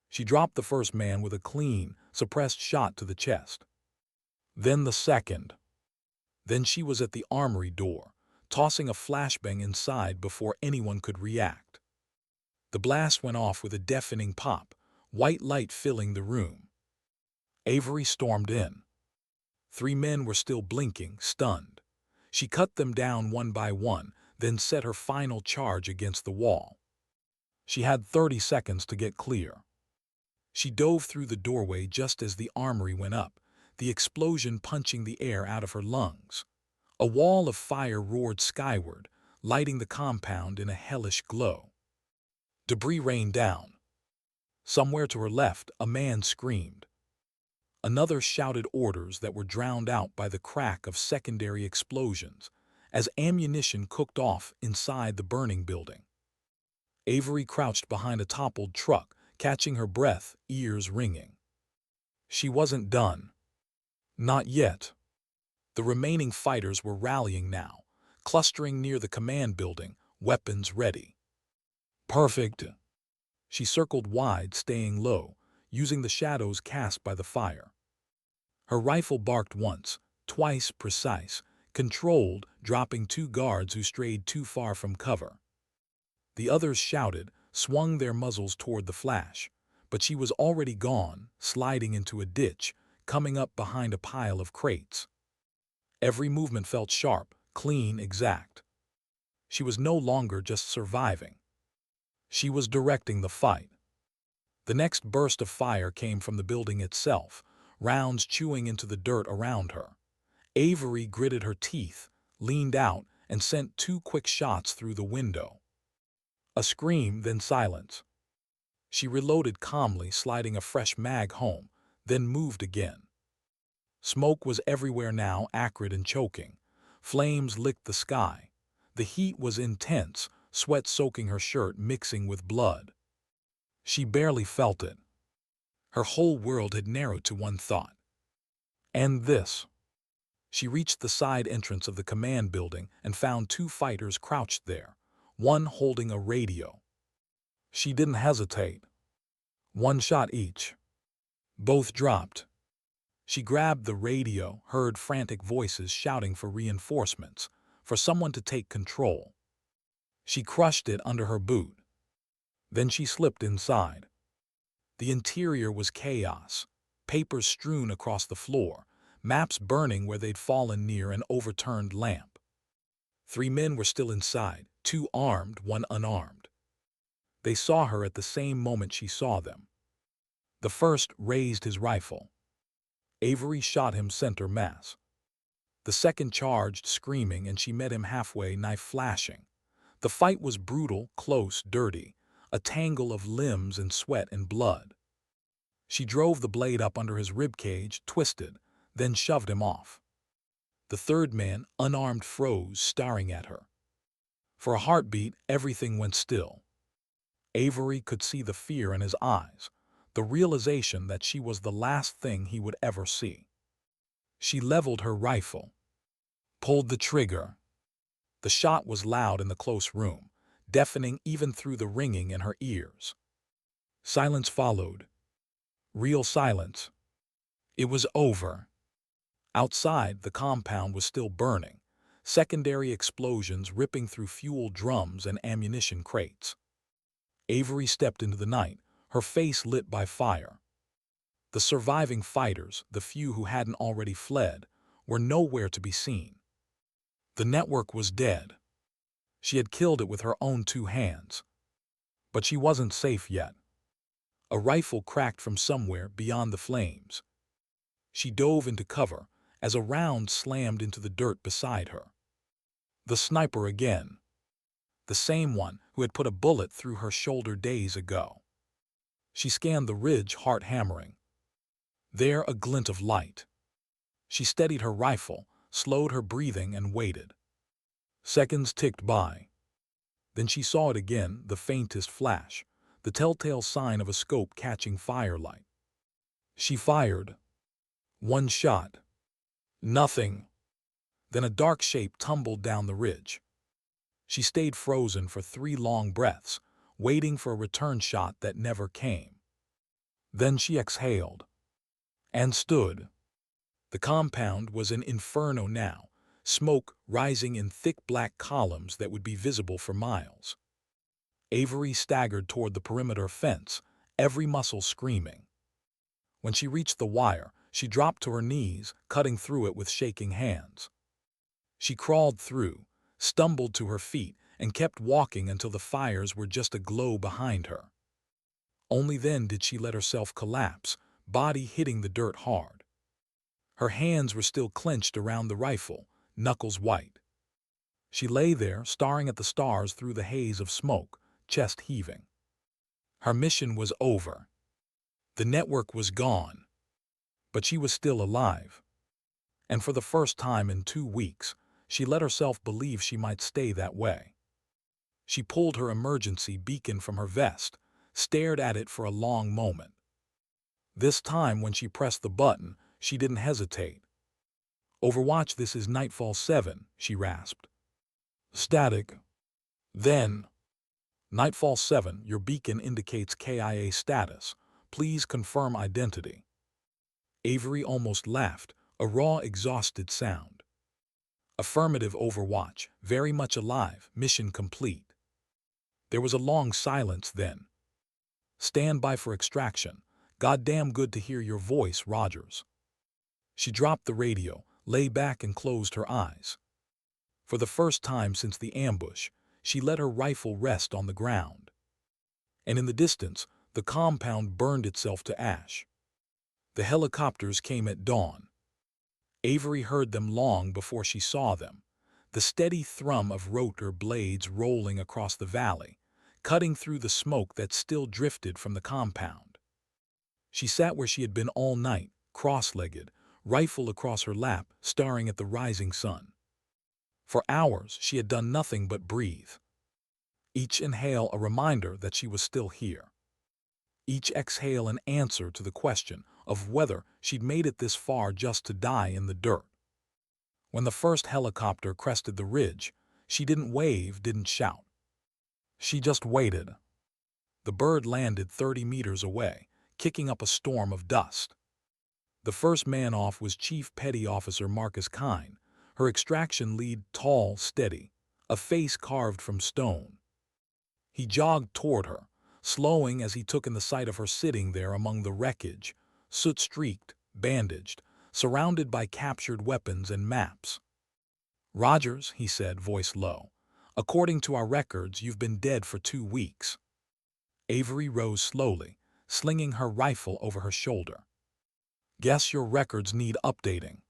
She dropped the first man with a clean, suppressed shot to the chest. Then the second. Then she was at the armory door, tossing a flashbang inside before anyone could react. The blast went off with a deafening pop, white light filling the room. Avery stormed in. 3 men were still blinking, stunned. She cut them down one by one, then set her final charge against the wall. She had 30 seconds to get clear. She dove through the doorway just as the armory went up, the explosion punching the air out of her lungs. A wall of fire roared skyward, lighting the compound in a hellish glow. Debris rained down. Somewhere to her left, a man screamed. Another shouted orders that were drowned out by the crack of secondary explosions as ammunition cooked off inside the burning building. Avery crouched behind a toppled truck, catching her breath, ears ringing. She wasn't done. Not yet. The remaining fighters were rallying now, clustering near the command building, weapons ready. Perfect. She circled wide, staying low, using the shadows cast by the fire. Her rifle barked once, twice precise, controlled, dropping 2 guards who strayed too far from cover. The others shouted, swung their muzzles toward the flash, but she was already gone, sliding into a ditch, coming up behind a pile of crates. Every movement felt sharp, clean, exact. She was no longer just surviving. She was directing the fight. The next burst of fire came from the building itself, rounds chewing into the dirt around her. Avery gritted her teeth, leaned out, and sent 2 quick shots through the window. A scream, then silence. She reloaded calmly, sliding a fresh mag home, then moved again. Smoke was everywhere now, acrid and choking. Flames licked the sky. The heat was intense, sweat soaking her shirt, mixing with blood. She barely felt it. Her whole world had narrowed to one thought. And this. She reached the side entrance of the command building and found 2 fighters crouched there, one holding a radio. She didn't hesitate. 1 shot each. Both dropped. She grabbed the radio, heard frantic voices shouting for reinforcements, for someone to take control. She crushed it under her boot. Then she slipped inside. The interior was chaos, papers strewn across the floor, maps burning where they'd fallen near an overturned lamp. 3 men were still inside, 2 armed, 1 unarmed. They saw her at the same moment she saw them. The first raised his rifle. Avery shot him center mass. The second charged, screaming, and she met him halfway, knife flashing. The fight was brutal, close, dirty, a tangle of limbs and sweat and blood. She drove the blade up under his ribcage, twisted, then shoved him off. The third man, unarmed, froze, staring at her. For a heartbeat, everything went still. Avery could see the fear in his eyes, the realization that she was the last thing he would ever see. She leveled her rifle, pulled the trigger. The shot was loud in the close room, deafening even through the ringing in her ears. Silence followed. Real silence. It was over. Outside, the compound was still burning, secondary explosions ripping through fuel drums and ammunition crates. Avery stepped into the night, her face lit by fire. The surviving fighters, the few who hadn't already fled, were nowhere to be seen. The network was dead. She had killed it with her own 2 hands. But she wasn't safe yet. A rifle cracked from somewhere beyond the flames. She dove into cover as a round slammed into the dirt beside her. The sniper again. The same one who had put a bullet through her shoulder days ago. She scanned the ridge, heart hammering. There, a glint of light. She steadied her rifle, slowed her breathing, and waited. Seconds ticked by. Then she saw it again, the faintest flash, the telltale sign of a scope catching firelight. She fired. 1 shot. Nothing. Then a dark shape tumbled down the ridge. She stayed frozen for 3 long breaths, waiting for a return shot that never came. Then she exhaled. And stood. The compound was an inferno now, smoke rising in thick black columns that would be visible for miles. Avery staggered toward the perimeter fence, every muscle screaming. When she reached the wire, She dropped to her knees, cutting through it with shaking hands. She crawled through, stumbled to her feet, and kept walking until the fires were just aglow behind her. Only then did she let herself collapse, body hitting the dirt hard. Her hands were still clenched around the rifle, knuckles white. She lay there, staring at the stars through the haze of smoke, chest heaving. Her mission was over. The network was gone. But she was still alive. And for the first time in 2 weeks, she let herself believe she might stay that way. She pulled her emergency beacon from her vest, stared at it for a long moment. This time, when she pressed the button, she didn't hesitate. "Overwatch, this is Nightfall 7, she rasped. "Static." Then, "Nightfall 7, your beacon indicates KIA status. Please confirm identity." Avery almost laughed, a raw, exhausted sound. "Affirmative, Overwatch, very much alive, mission complete." There was a long silence then. "Stand by for extraction. Goddamn good to hear your voice, Rogers." She dropped the radio, lay back and closed her eyes. For the first time since the ambush, she let her rifle rest on the ground. And in the distance, the compound burned itself to ash. The helicopters came at dawn. Avery heard them long before she saw them, the steady thrum of rotor blades rolling across the valley, cutting through the smoke that still drifted from the compound. She sat where she had been all night, cross-legged, rifle across her lap, staring at the rising sun. For hours, she had done nothing but breathe. Each inhale a reminder that she was still here. Each exhale an answer to the question of whether she'd made it this far just to die in the dirt. When the first helicopter crested the ridge, she didn't wave, didn't shout. She just waited. The bird landed 30 meters away, kicking up a storm of dust. The first man off was Chief Petty Officer Marcus Kine, her extraction lead, tall, steady, a face carved from stone. He jogged toward her, slowing as he took in the sight of her sitting there among the wreckage, soot-streaked, bandaged, surrounded by captured weapons and maps. "Rogers," he said, voice low, "according to our records, you've been dead for 2 weeks." Avery rose slowly, slinging her rifle over her shoulder. "Guess your records need updating."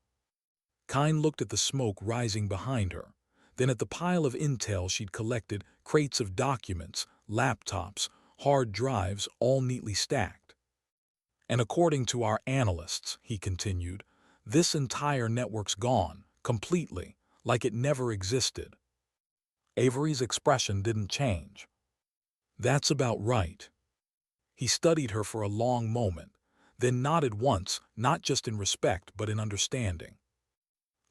Kine looked at the smoke rising behind her, then at the pile of intel she'd collected, crates of documents, laptops, hard drives, all neatly stacked. "And according to our analysts," he continued, "this entire network's gone, completely, like it never existed." Avery's expression didn't change. "That's about right." He studied her for a long moment, then nodded once, not just in respect but in understanding.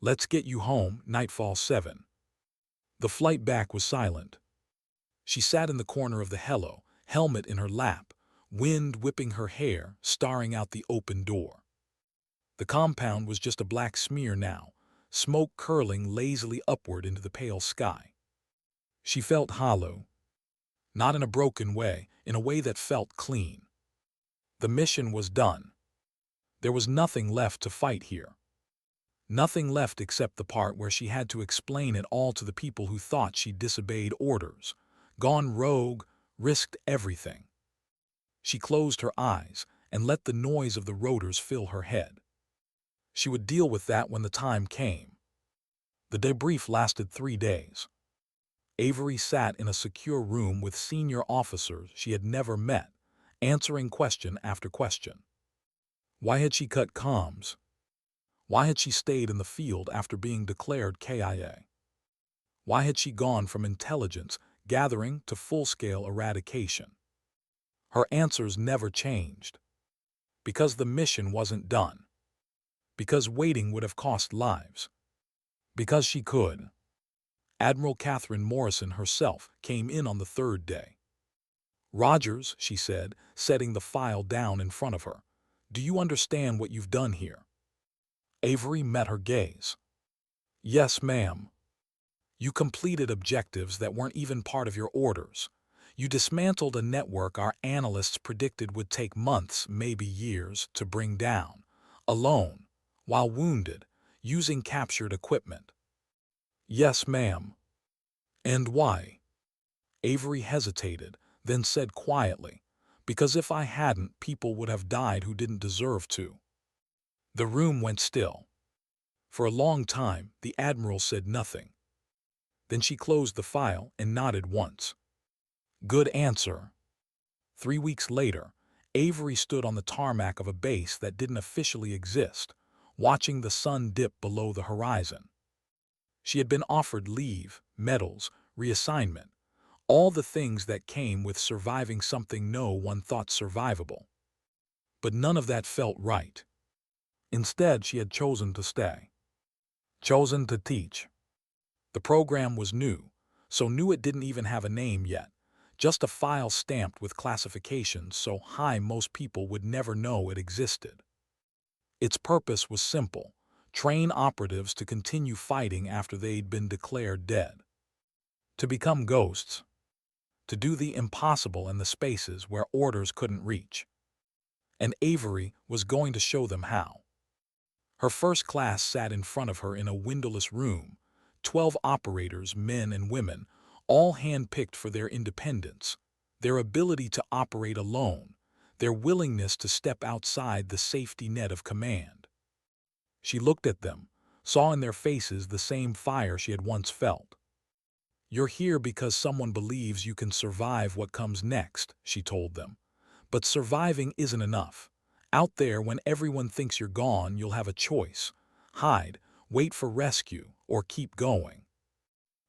"Let's get you home, Nightfall 7. The flight back was silent. She sat in the corner of the helo, helmet in her lap, wind whipping her hair, staring out the open door. The compound was just a black smear now, smoke curling lazily upward into the pale sky. She felt hollow. Not in a broken way, in a way that felt clean. The mission was done. There was nothing left to fight here. Nothing left except the part where she had to explain it all to the people who thought she'd disobeyed orders, gone rogue, risked everything. She closed her eyes and let the noise of the rotors fill her head. She would deal with that when the time came. The debrief lasted 3 days. Avery sat in a secure room with senior officers she had never met, answering question after question. Why had she cut comms? Why had she stayed in the field after being declared KIA? Why had she gone from intelligence gathering to full-scale eradication? Her answers never changed. Because the mission wasn't done. Because waiting would have cost lives. Because she could. Admiral Catherine Morrison herself came in on the 3rd day. "Rogers," she said, setting the file down in front of her, "do you understand what you've done here?" Avery met her gaze. "Yes, ma'am. You completed objectives that weren't even part of your orders. You dismantled a network our analysts predicted would take months, maybe years, to bring down, alone, while wounded, using captured equipment. Yes, ma'am. And why? Avery hesitated, then said quietly, because if I hadn't, people would have died who didn't deserve to. The room went still. For a long time, the Admiral said nothing. Then she closed the file and nodded once. Good answer. 3 weeks later, Avery stood on the tarmac of a base that didn't officially exist, watching the sun dip below the horizon. She had been offered leave, medals, reassignment, all the things that came with surviving something no one thought survivable. But none of that felt right. Instead, she had chosen to stay. Chosen to teach. The program was new, so new it didn't even have a name yet, just a file stamped with classifications so high most people would never know it existed. Its purpose was simple: train operatives to continue fighting after they'd been declared dead. To become ghosts. To do the impossible in the spaces where orders couldn't reach. And Avery was going to show them how. Her first class sat in front of her in a windowless room, 12 operators, men and women, all hand-picked for their independence, their ability to operate alone, their willingness to step outside the safety net of command. She looked at them, saw in their faces the same fire she had once felt. You're here because someone believes you can survive what comes next, she told them. But surviving isn't enough. Out there, when everyone thinks you're gone, you'll have a choice: hide, wait for rescue, or keep going.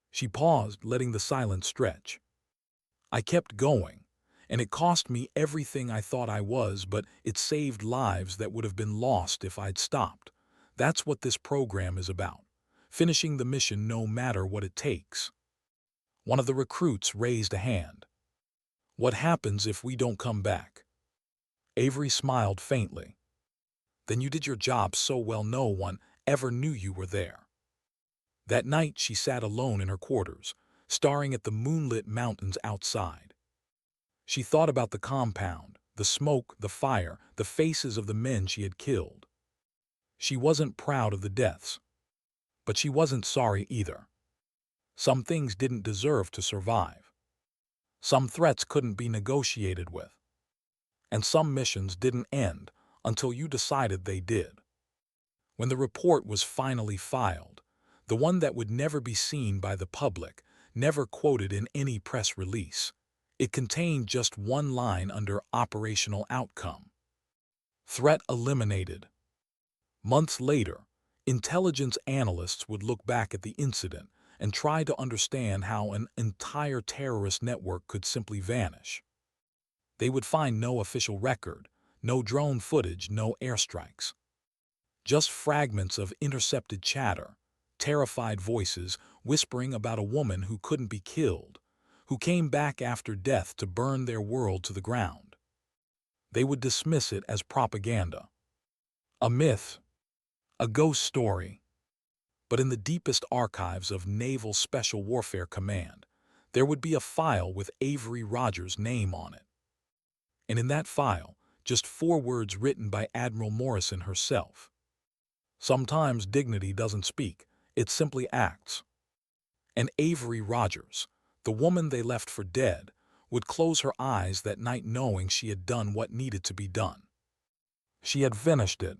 She paused, letting the silence stretch. I kept going, and it cost me everything I thought I was, but it saved lives that would have been lost if I'd stopped. That's what this program is about: finishing the mission no matter what it takes. One of the recruits raised a hand. What happens if we don't come back? Avery smiled faintly. Then you did your job so well no one ever knew you were there. That night she sat alone in her quarters, staring at the moonlit mountains outside. She thought about the compound, the smoke, the fire, the faces of the men she had killed. She wasn't proud of the deaths, but she wasn't sorry either. Some things didn't deserve to survive. Some threats couldn't be negotiated with. And some missions didn't end until you decided they did. When the report was finally filed, the one that would never be seen by the public, never quoted in any press release, it contained just one line under operational outcome: threat eliminated. Months later, intelligence analysts would look back at the incident and try to understand how an entire terrorist network could simply vanish. They would find no official record, no drone footage, no airstrikes. Just fragments of intercepted chatter, terrified voices whispering about a woman who couldn't be killed, who came back after death to burn their world to the ground. They would dismiss it as propaganda, a myth, a ghost story. But in the deepest archives of Naval Special Warfare Command, there would be a file with Avery Rogers' name on it. And in that file, just 4 words written by Admiral Morrison herself. Sometimes dignity doesn't speak, it simply acts. And Avery Rogers, the woman they left for dead, would close her eyes that night knowing she had done what needed to be done. She had finished it.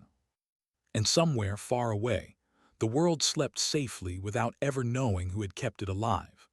And somewhere far away, the world slept safely without ever knowing who had kept it alive.